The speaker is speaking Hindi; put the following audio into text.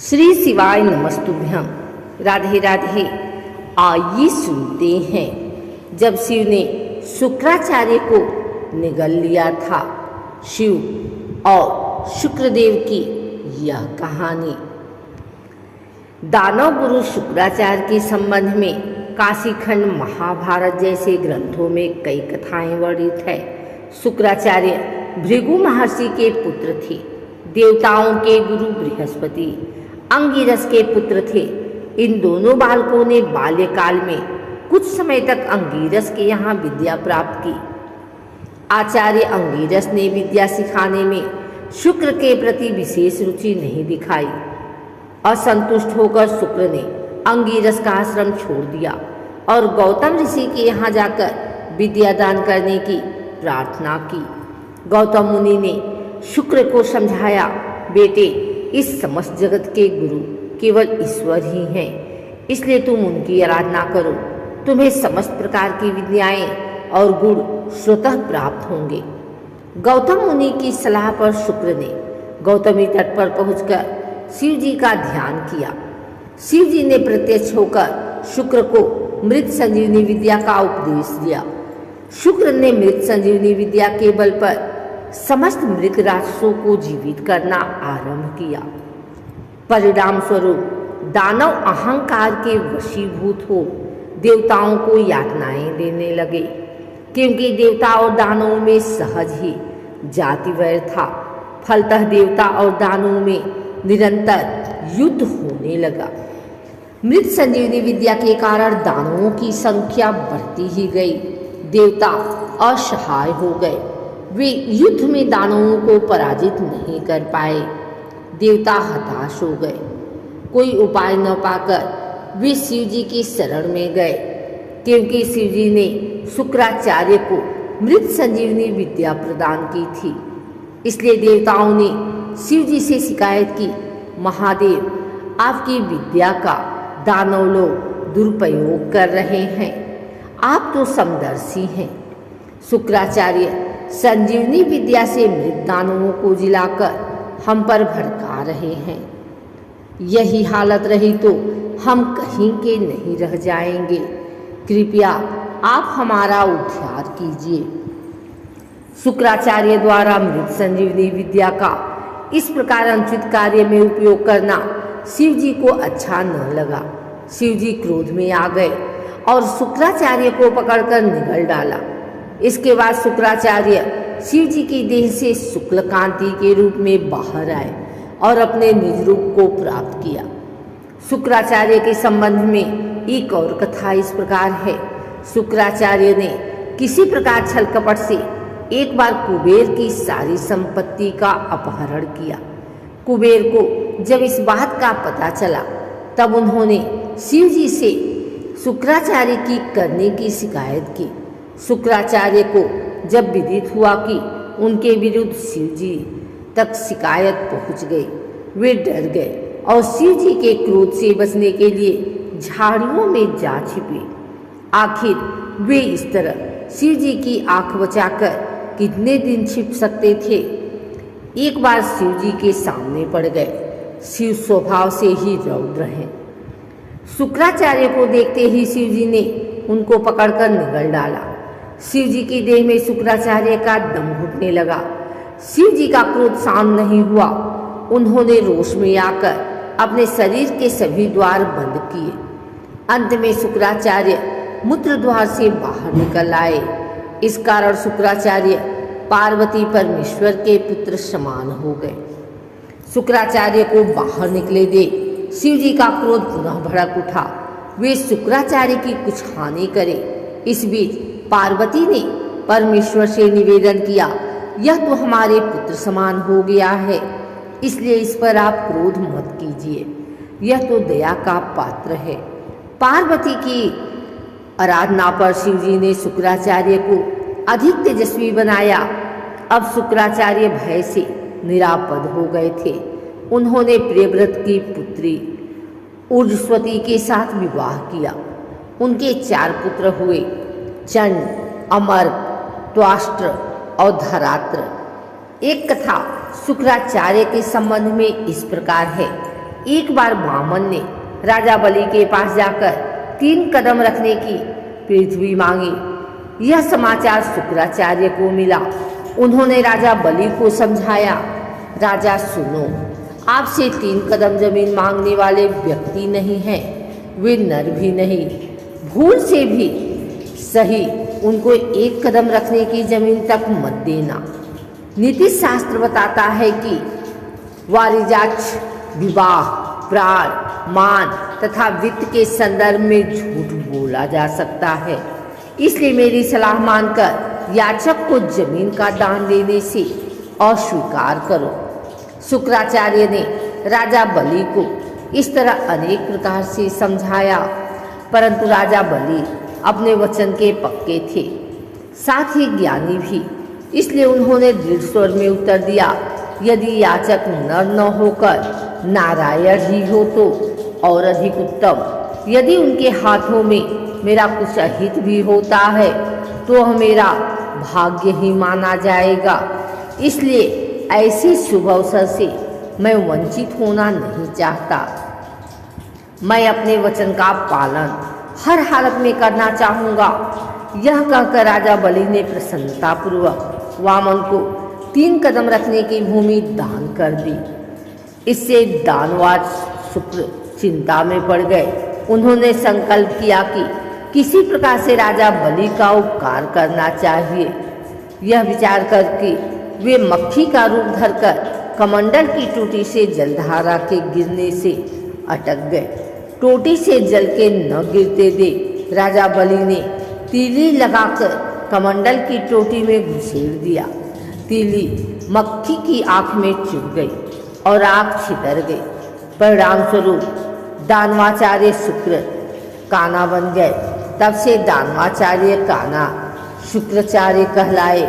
श्री शिवाय नमस्तुभ्यं। राधे राधे। आइए सुनते हैं, जब शिव ने शुक्राचार्य को निगल लिया था, शिव और शुक्रदेव की यह कहानी। दानव गुरु शुक्राचार्य के संबंध में काशीखंड महाभारत जैसे ग्रंथों में कई कथाएं वर्णित है। शुक्राचार्य भृगु महर्षि के पुत्र थे। देवताओं के गुरु बृहस्पति अंगिरस के पुत्र थे। इन दोनों बालकों ने बाल्यकाल में कुछ समय तक अंगिरस के यहाँ विद्या प्राप्त की। आचार्य अंगिरस ने विद्या सिखाने में शुक्र के प्रति विशेष रुचि नहीं दिखाई। असंतुष्ट होकर शुक्र ने अंगिरस का आश्रम छोड़ दिया और गौतम ऋषि के यहाँ जाकर विद्या दान करने की प्रार्थना की। गौतम मुनि ने शुक्र को समझाया, बेटे, इस समस्त जगत के गुरु केवल ईश्वर ही हैं, इसलिए तुम उनकी आराधना करो। तुम्हें समस्त प्रकार की विद्याएं और गुण स्वतः प्राप्त होंगे। गौतम मुनि की सलाह पर शुक्र ने गौतमी तट पर पहुंचकर शिव जी का ध्यान किया। शिव जी ने प्रत्यक्ष होकर शुक्र को मृत संजीवनी विद्या का उपदेश दिया। शुक्र ने मृत संजीवनी विद्या के बल पर समस्त मृत राक्षसों को जीवित करना आरंभ किया। परिणाम स्वरूप दानव अहंकार के वशीभूत हो देवताओं को यातनाएं देने लगे, क्योंकि देवता और दानवों में सहज ही जाति वैर था। फलतः देवता और दानवों में निरंतर युद्ध होने लगा। मृत संजीवनी विद्या के कारण दानवों की संख्या बढ़ती ही गई। देवता असहाय हो गए। वे युद्ध में दानवों को पराजित नहीं कर पाए। देवता हताश हो गए। कोई उपाय न पाकर वे शिव जी की शरण में गए, क्योंकि शिव जी ने शुक्राचार्य को मृत संजीवनी विद्या प्रदान की थी। इसलिए देवताओं ने शिव जी से शिकायत की, महादेव, आपकी विद्या का दानव लोग दुरुपयोग कर रहे हैं। आप तो समदर्शी हैं। शुक्राचार्य संजीवनी विद्या से मृत दानवों को जिलाकर हम पर भड़का रहे हैं। यही हालत रही तो हम कहीं के नहीं रह जाएंगे। कृपया आप हमारा उद्धार कीजिए। शुक्राचार्य द्वारा मृत संजीवनी विद्या का इस प्रकार अनुचित कार्य में उपयोग करना शिव जी को अच्छा न लगा। शिव जी क्रोध में आ गए और शुक्राचार्य को पकड़कर निगल डाला। इसके बाद शुक्राचार्य शिव जी की देह से शुक्ल कांति के रूप में बाहर आए और अपने निज रूप को प्राप्त किया। शुक्राचार्य के संबंध में एक और कथा इस प्रकार है। शुक्राचार्य ने किसी प्रकार छल कपट से एक बार कुबेर की सारी संपत्ति का अपहरण किया। कुबेर को जब इस बात का पता चला, तब उन्होंने शिव जी से शुक्राचार्य की करने की शिकायत की। शुक्राचार्य को जब विदित हुआ कि उनके विरुद्ध शिव जी तक शिकायत पहुंच गई, वे डर गए और शिव जी के क्रोध से बचने के लिए झाड़ियों में जा छिपे। आखिर वे इस तरह शिव जी की आंख बचाकर कितने दिन छिप सकते थे। एक बार शिव जी के सामने पड़ गए। शिव स्वभाव से ही रौद्र हैं। शुक्राचार्य को देखते ही शिव जी ने उनको पकड़कर निगल डाला। शिव जी की देह में शुक्राचार्य का दम घुटने लगा। शिव जी का क्रोध शांत नहीं हुआ। उन्होंने रोष में आकर अपने शरीर के सभी द्वार बंद किए। अंत में शुक्राचार्य मूत्र द्वार से बाहर निकल आए। इस कारण शुक्राचार्य पार्वती परमेश्वर के पुत्र समान हो गए। शुक्राचार्य को बाहर निकले दे शिव जी का क्रोध पुनः भड़क उठा। वे शुक्राचार्य की कुछ हानि करे। इस बीच पार्वती ने परमेश्वर से निवेदन किया, यह तो हमारे पुत्र समान हो गया है, इसलिए इस पर आप क्रोध मत कीजिए। यह तो दया का पात्र है। पार्वती की आराधना पर शिव जी ने शुक्राचार्य को अधिक तेजस्वी बनाया। अब शुक्राचार्य भय से निरापद हो गए थे। उन्होंने प्रियव्रत की पुत्री ऊर्जस्वती के साथ विवाह किया। उनके 4 पुत्र हुए, चंड, अमर्क, त्वाष्ट्र और धरात्र। एक कथा शुक्राचार्य के संबंध में इस प्रकार है। एक बार वामन ने राजा बलि के पास जाकर 3 कदम रखने की पृथ्वी मांगी। यह समाचार शुक्राचार्य को मिला। उन्होंने राजा बलि को समझाया, राजा सुनो, आपसे 3 कदम जमीन मांगने वाले व्यक्ति नहीं हैं, वे नर भी नहीं। भूल से भी सही उनको 1 कदम रखने की जमीन तक मत देना। नीति शास्त्र बताता है कि वारिजाक्ष विवाह, प्राण, मान तथा वित्त के संदर्भ में झूठ बोला जा सकता है। इसलिए मेरी सलाह मानकर याचक को जमीन का दान देने से अस्वीकार करो। शुक्राचार्य ने राजा बलि को इस तरह अनेक प्रकार से समझाया, परंतु राजा बलि अपने वचन के पक्के थे, साथ ही ज्ञानी भी। इसलिए उन्होंने दृढ़ स्वर में उत्तर दिया, यदि याचक नर न होकर नारायण ही हो तो और अधिक उत्तम। यदि उनके हाथों में मेरा कुछ अहित भी होता है तो वह मेरा भाग्य ही माना जाएगा। इसलिए ऐसे शुभ अवसर से मैं वंचित होना नहीं चाहता। मैं अपने वचन का पालन हर हालत में करना चाहूँगा। यह कहकर राजा बलि ने प्रसन्नतापूर्वक वामन को 3 कदम रखने की भूमि दान कर दी। इससे दानवाज शुक्र चिंता में पड़ गए। उन्होंने संकल्प किया कि किसी प्रकार से राजा बलि का उपकार करना चाहिए। यह विचार करके वे मक्खी का रूप धरकर कमंडल की टोटी से जलधारा के गिरने से अटक गए। टोटी से जल के न गिरते देख राजा बलि ने तीली लगाकर कमंडल की टोटी में घुसेड़ दिया। तीली मक्खी की आंख में चुभ गई और आंख छितर गई। परिणाम स्वरूप दानवाचार्य शुक्र काना बन गए। तब से दानवाचार्य काना शुक्राचार्य कहलाए।